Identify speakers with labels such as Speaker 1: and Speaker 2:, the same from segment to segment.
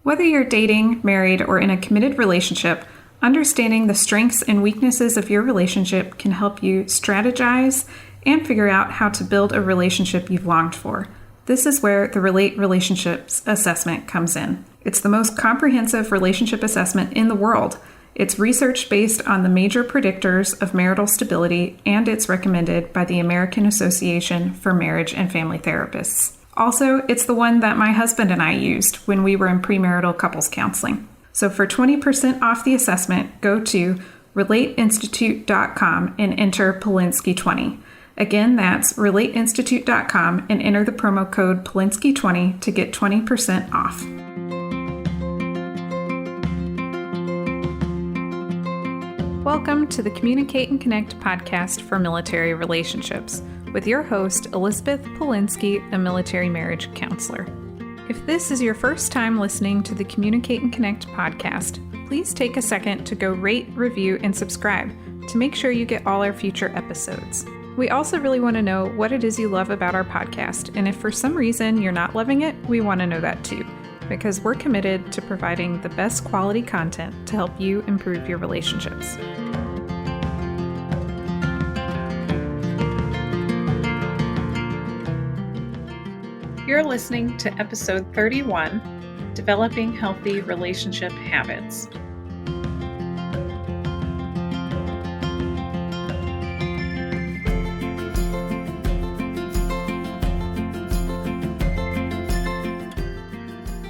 Speaker 1: Whether you're dating, married, or in a committed relationship, understanding the strengths and weaknesses of your relationship can help you strategize and figure out how to build a relationship you've longed for. This is where the Relate Relationships Assessment comes in. It's the most comprehensive relationship assessment in the world. It's research based on the major predictors of marital stability, and it's recommended by the American Association for Marriage and Family Therapists. Also, it's the one that my husband and I used when we were in premarital couples counseling. So for 20% off the assessment, go to relateinstitute.com and enter Polinsky20. Again, that's relateinstitute.com and enter the promo code Polinsky20 to get 20% off. Welcome to the Communicate and Connect podcast for military relationships with your host, Elizabeth Polinsky, a military marriage counselor. If this is your first time listening to the Communicate and Connect podcast, please take a second to go rate, review, and subscribe to make sure you get all our future episodes. We also really want to know what it is you love about our podcast, and if for some reason you're not loving it, we want to know that too, because we're committed to providing the best quality content to help you improve your relationships. You're listening to episode 31, Developing Healthy Relationship Habits.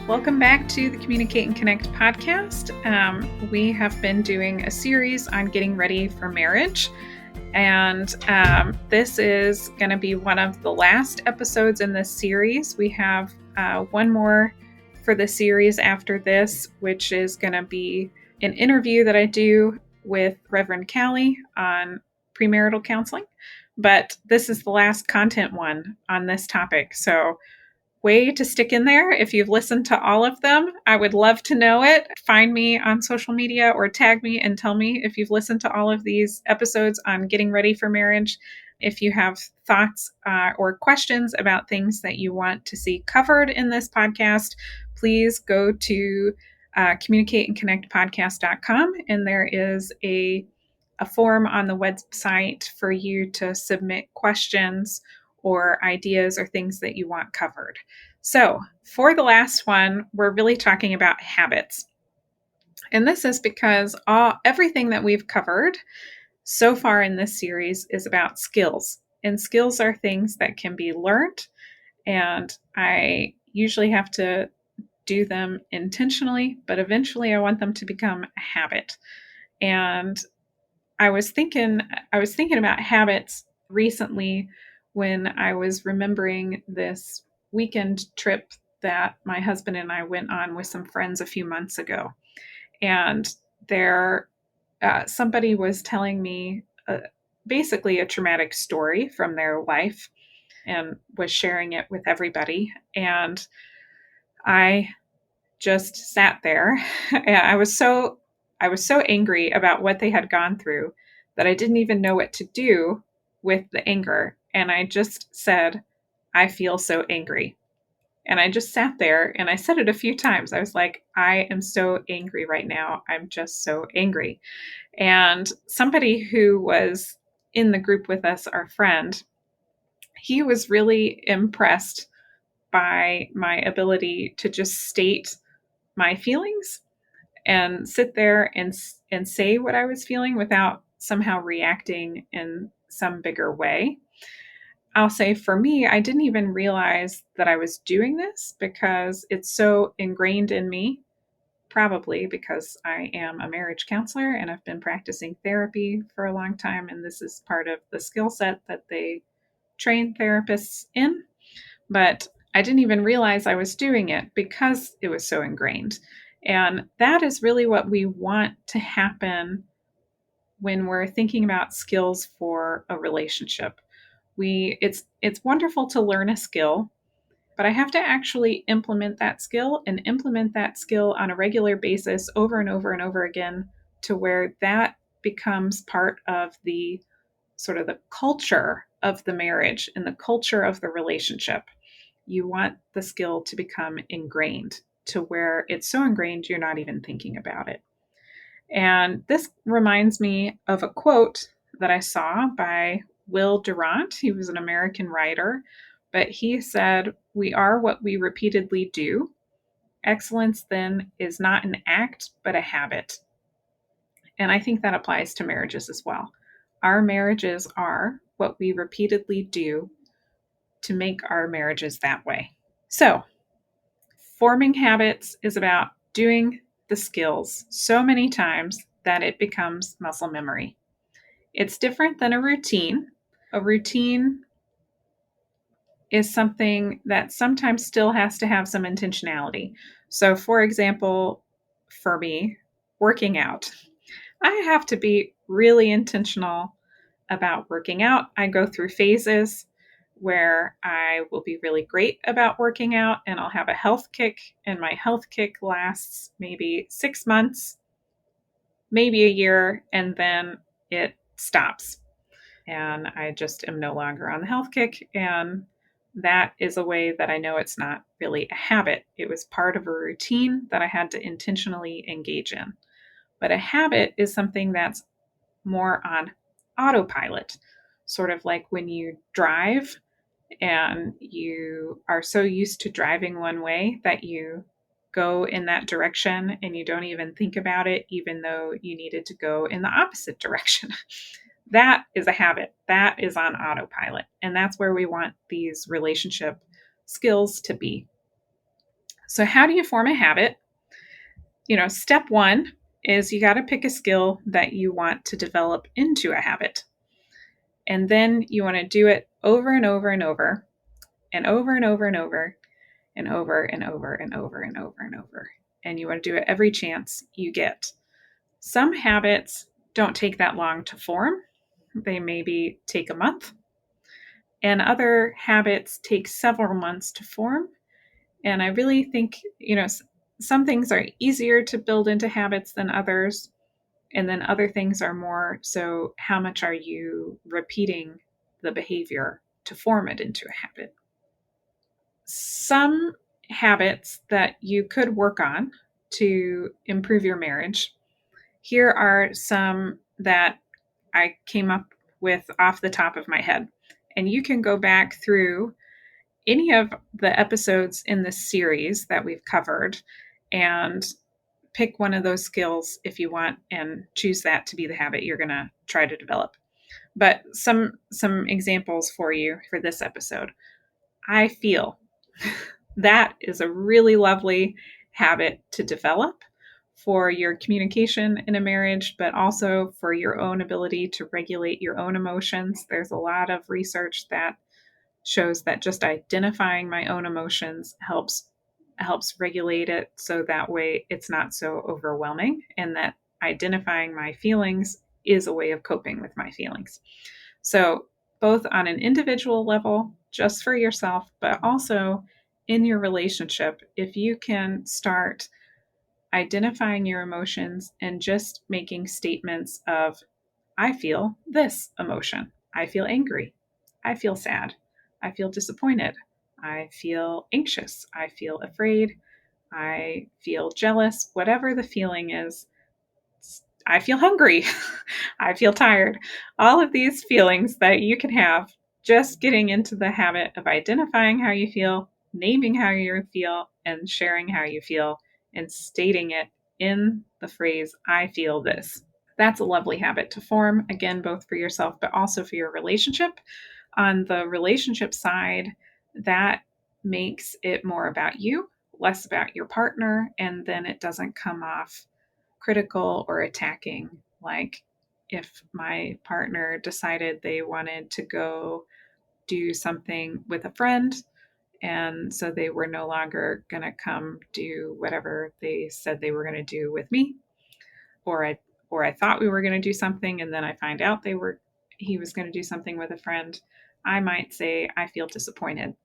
Speaker 1: Welcome back to the Communicate and Connect podcast. We have been doing a series on getting ready for marriage. And this is going to be one of the last episodes in this series. We have one more for the series after this, which is going to be an interview that I do with Reverend Callie on premarital counseling. But this is the last content one on this topic. So way to stick in there. If you've listened to all of them, I would love to know it. Find me on social media or tag me and tell me if you've listened to all of these episodes on getting ready for marriage. If you have thoughts or questions about things that you want to see covered in this podcast, please go to communicateandconnectpodcast.com, and there is a form on the website for you to submit questions or ideas or things that you want covered. So for the last one, we're really talking about habits. And this is because everything that we've covered so far in this series is about skills. And skills are things that can be learned. And I usually have to do them intentionally, but eventually I want them to become a habit. And I was thinking about habits recently when I was remembering this weekend trip that my husband and I went on with some friends a few months ago. And somebody was telling me basically a traumatic story from their life and was sharing it with everybody. And I just sat there. And I was so angry about what they had gone through that I didn't even know what to do with the anger. And I just said, I feel so angry. And I just sat there and I said it a few times. I was like, I am so angry right now. I'm just so angry. And somebody who was in the group with us, our friend, he was really impressed by my ability to just state my feelings and sit there and say what I was feeling without somehow reacting in some bigger way. I'll say for me, I didn't even realize that I was doing this because it's so ingrained in me, probably because I am a marriage counselor and I've been practicing therapy for a long time. And this is part of the skill set that they train therapists in. But I didn't even realize I was doing it because it was so ingrained. And that is really what we want to happen when we're thinking about skills for a relationship. It's wonderful to learn a skill, but I have to actually implement that skill on a regular basis over and over and over again to where that becomes part of the sort of the culture of the marriage and the culture of the relationship. You want the skill to become ingrained. to where it's so ingrained you're not even thinking about it. And this reminds me of a quote that I saw by Will Durant. He was an American writer, but he said, "We are what we repeatedly do. Excellence then is not an act, but a habit." And I think that applies to marriages as well. Our marriages are what we repeatedly do to make our marriages that way. So, forming habits is about doing the skills so many times that it becomes muscle memory. It's different than a routine. A routine is something that sometimes still has to have some intentionality. So, for example, for me, working out, I have to be really intentional about working out. I go through phases where I will be really great about working out and I'll have a health kick, and my health kick lasts maybe 6 months, maybe a year, and then it stops. And I just am no longer on the health kick. And that is a way that I know it's not really a habit. It was part of a routine that I had to intentionally engage in. But a habit is something that's more on autopilot, sort of like when you drive and you are so used to driving one way that you go in that direction and you don't even think about it, even though you needed to go in the opposite direction. That is a habit. That is on autopilot. And that's where we want these relationship skills to be. So, how do you form a habit? Step one is you got to pick a skill that you want to develop into a habit. And then you want to do it over and over and over and over and over and over and over and over and over and over and over. And you want to do it every chance you get. Some habits don't take that long to form. They maybe take a month. And other habits take several months to form. And I really think, some things are easier to build into habits than others. And then other things are more so, how much are you repeating the behavior to form it into a habit? Some habits that you could work on to improve your marriage. Here are some that I came up with off the top of my head. And you can go back through any of the episodes in this series that we've covered and pick one of those skills if you want and choose that to be the habit you're going to try to develop. But some examples for you for this episode. I feel. That is a really lovely habit to develop for your communication in a marriage, but also for your own ability to regulate your own emotions. There's a lot of research that shows that just identifying my own emotions helps regulate it, so that way it's not so overwhelming, and that identifying my feelings is a way of coping with my feelings. So both on an individual level, just for yourself, but also in your relationship, if you can start identifying your emotions and just making statements of, I feel this emotion. I feel angry. I feel sad. I feel disappointed. I feel anxious. I feel afraid. I feel jealous. Whatever the feeling is, I feel hungry. I feel tired. All of these feelings that you can have, just getting into the habit of identifying how you feel, naming how you feel, and sharing how you feel, and stating it in the phrase, I feel this. That's a lovely habit to form, again, both for yourself, but also for your relationship. On the relationship side, that makes it more about you, less about your partner, and then it doesn't come off critical or attacking. Like if my partner decided they wanted to go do something with a friend, and so they were no longer going to come do whatever they said they were going to do with me, or I thought we were going to do something and then I find out he was going to do something with a friend, I might say, I feel disappointed.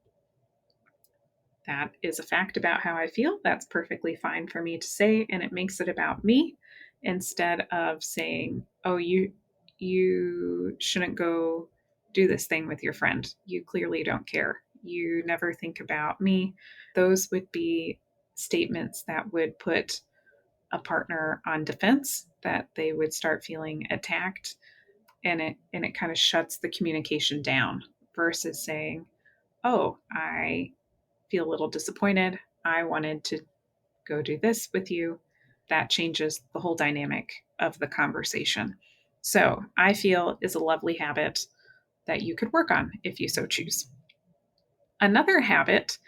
Speaker 1: That is a fact about how I feel. That's perfectly fine for me to say, and it makes it about me instead of saying, oh, you shouldn't go do this thing with your friend. You clearly don't care. You never think about me. Those would be statements that would put a partner on defense, that they would start feeling attacked, and it kind of shuts the communication down versus saying, "Oh, I feel a little disappointed. I wanted to go do this with you." That changes the whole dynamic of the conversation. So, I feel is a lovely habit that you could work on if you so choose. Another habit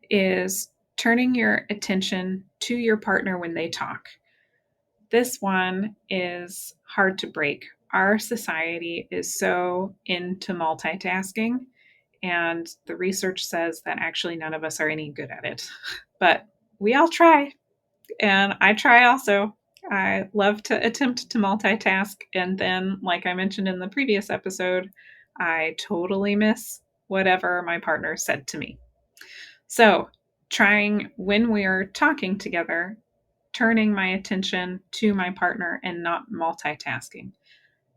Speaker 1: is turning your attention to your partner when they talk. This one is hard to break. Our society is so into multitasking, and the research says that actually none of us are any good at it. But we all try, and I try also. I love to attempt to multitask, and then, like I mentioned in the previous episode, I totally miss whatever my partner said to me. So, trying when we are talking together, turning my attention to my partner and not multitasking,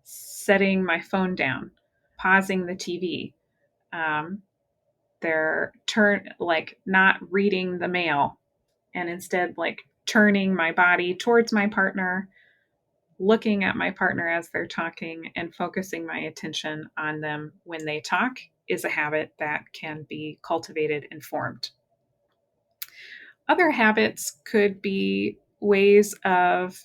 Speaker 1: setting my phone down, pausing the TV, they're not reading the mail, and instead turning my body towards my partner, looking at my partner as they're talking, and focusing my attention on them when they talk is a habit that can be cultivated and formed. Other habits could be ways of,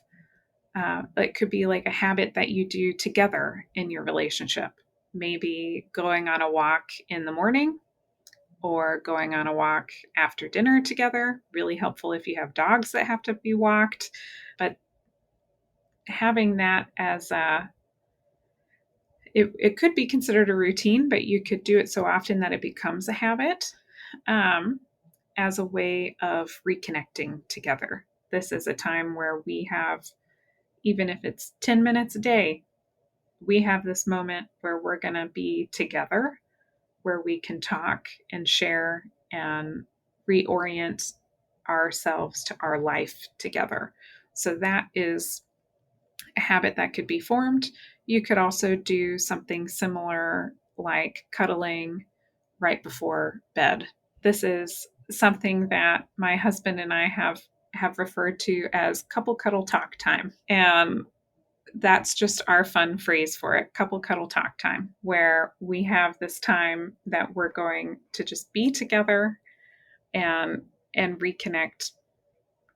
Speaker 1: it could be like a habit that you do together in your relationship. Maybe going on a walk in the morning or going on a walk after dinner together. Really helpful if you have dogs that have to be walked. But having that as it could be considered a routine, but you could do it so often that it becomes a habit, as a way of reconnecting together. This is a time where we have, even if it's 10 minutes a day, we have this moment where we're going to be together, where we can talk and share and reorient ourselves to our life together. So that is a habit that could be formed. You could also do something similar like cuddling right before bed. This is something that my husband and I have referred to as couple cuddle talk time. And that's just our fun phrase for it, couple cuddle talk time, where we have this time that we're going to just be together and reconnect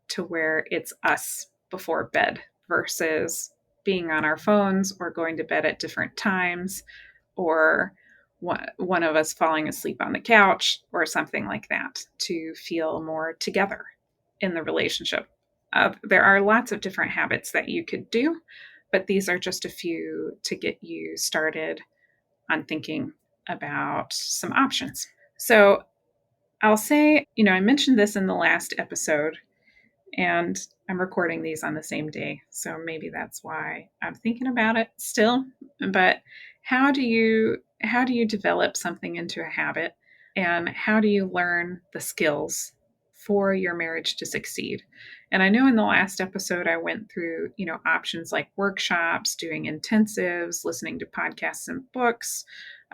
Speaker 1: to where it's us before bed versus being on our phones or going to bed at different times, or one of us falling asleep on the couch or something like that, to feel more together in the relationship. There are lots of different habits that you could do, but these are just a few to get you started on thinking about some options. So I'll say, I mentioned this in the last episode, and I'm recording these on the same day. So maybe that's why I'm thinking about it still. But how do you develop something into a habit, and how do you learn the skills for your marriage to succeed? And I know in the last episode I went through, options like workshops, doing intensives, listening to podcasts and books.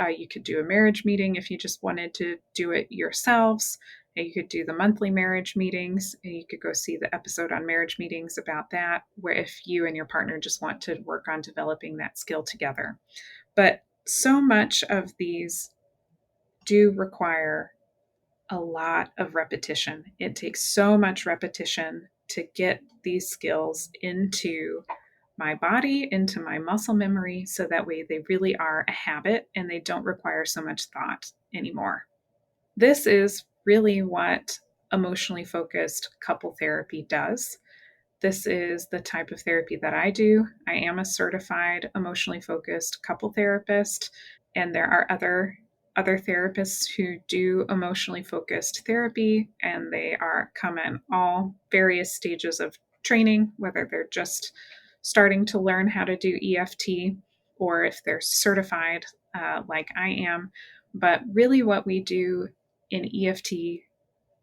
Speaker 1: You could do a marriage meeting if you just wanted to do it yourselves. You could do the monthly marriage meetings, and you could go see the episode on marriage meetings about that, where if you and your partner just want to work on developing that skill together. But so much of these do require a lot of repetition. It takes so much repetition to get these skills into my body, into my muscle memory, so that way they really are a habit and they don't require so much thought anymore. This is really what emotionally focused couple therapy does. This is the type of therapy that I do. I am a certified emotionally focused couple therapist, and there are other therapists who do emotionally focused therapy, and they come in all various stages of training, whether they're just starting to learn how to do EFT or if they're certified, like I am. But really what we do in EFT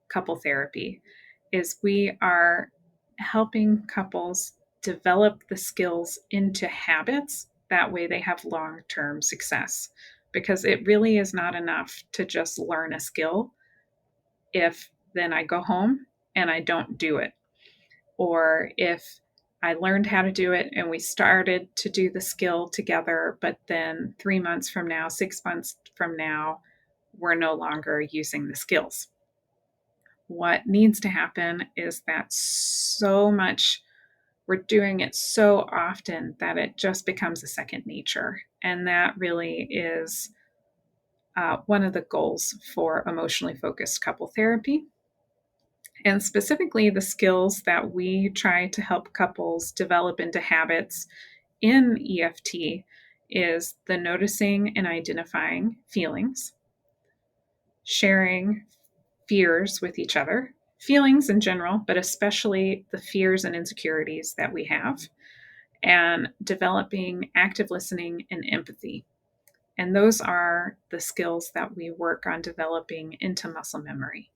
Speaker 1: couple therapy is we are helping couples develop the skills into habits. That way they have long-term success, because it really is not enough to just learn a skill if then I go home and I don't do it. Or if I learned how to do it and we started to do the skill together, but then 3 months from now, 6 months from now, we're no longer using the skills. What needs to happen is that we're doing it so often that it just becomes a second nature. And that really is one of the goals for emotionally focused couple therapy. And specifically, the skills that we try to help couples develop into habits in EFT is the noticing and identifying feelings, sharing fears with each other, feelings in general, but especially the fears and insecurities that we have, and developing active listening and empathy. And those are the skills that we work on developing into muscle memory.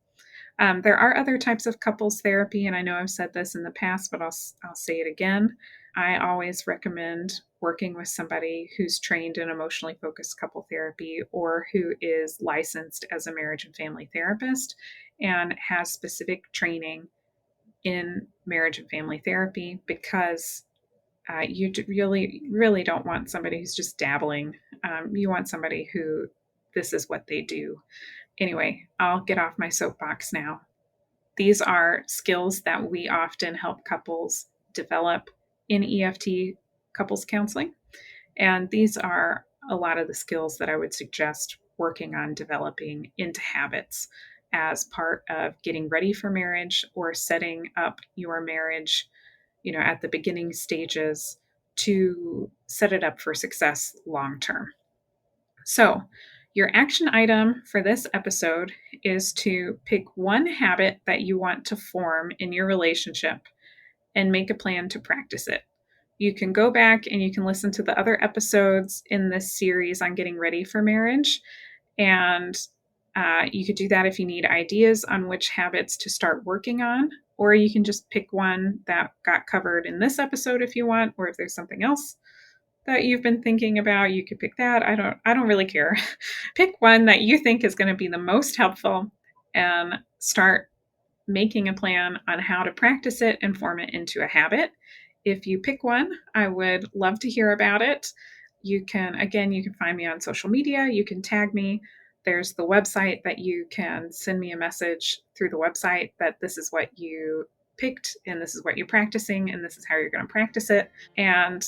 Speaker 1: There are other types of couples therapy, and I know I've said this in the past, but I'll say it again. I always recommend working with somebody who's trained in emotionally focused couple therapy or who is licensed as a marriage and family therapist and has specific training in marriage and family therapy, because you really, really don't want somebody who's just dabbling. You want somebody who this is what they do. Anyway, I'll get off my soapbox now. These are skills that we often help couples develop in EFT couples counseling. And these are a lot of the skills that I would suggest working on developing into habits as part of getting ready for marriage or setting up your marriage, at the beginning stages to set it up for success long term. So, your action item for this episode is to pick one habit that you want to form in your relationship and make a plan to practice it. You can go back and you can listen to the other episodes in this series on getting ready for marriage. And you could do that if you need ideas on which habits to start working on, or you can just pick one that got covered in this episode if you want, or if there's something else that you've been thinking about, you could pick that. I don't really care. Pick one that you think is going to be the most helpful and start making a plan on how to practice it and form it into a habit. If you pick one, I would love to hear about it. You can find me on social media. You can tag me. There's the website that you can send me a message through the website that this is what you picked and this is what you're practicing and this is how you're going to practice it. And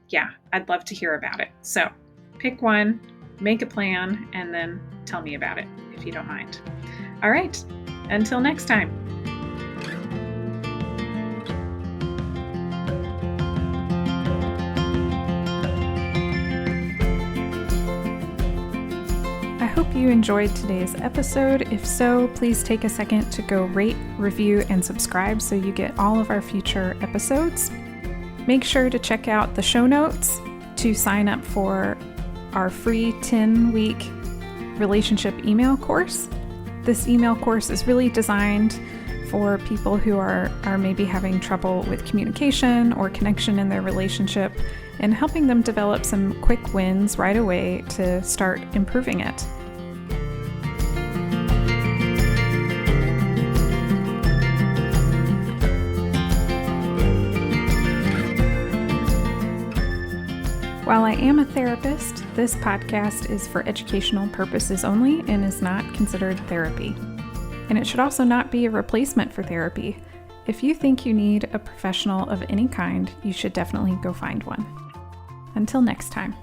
Speaker 1: yeah, I'd love to hear about it. So pick one, make a plan, and then tell me about it if you don't mind. All right, until next time. I hope you enjoyed today's episode. If so, please take a second to go rate, review, and subscribe so you get all of our future episodes. Make sure to check out the show notes to sign up for our free 10-week relationship email course. This email course is really designed for people who are maybe having trouble with communication or connection in their relationship and helping them develop some quick wins right away to start improving it. While I am a therapist, this podcast is for educational purposes only and is not considered therapy. And it should also not be a replacement for therapy. If you think you need a professional of any kind, you should definitely go find one. Until next time.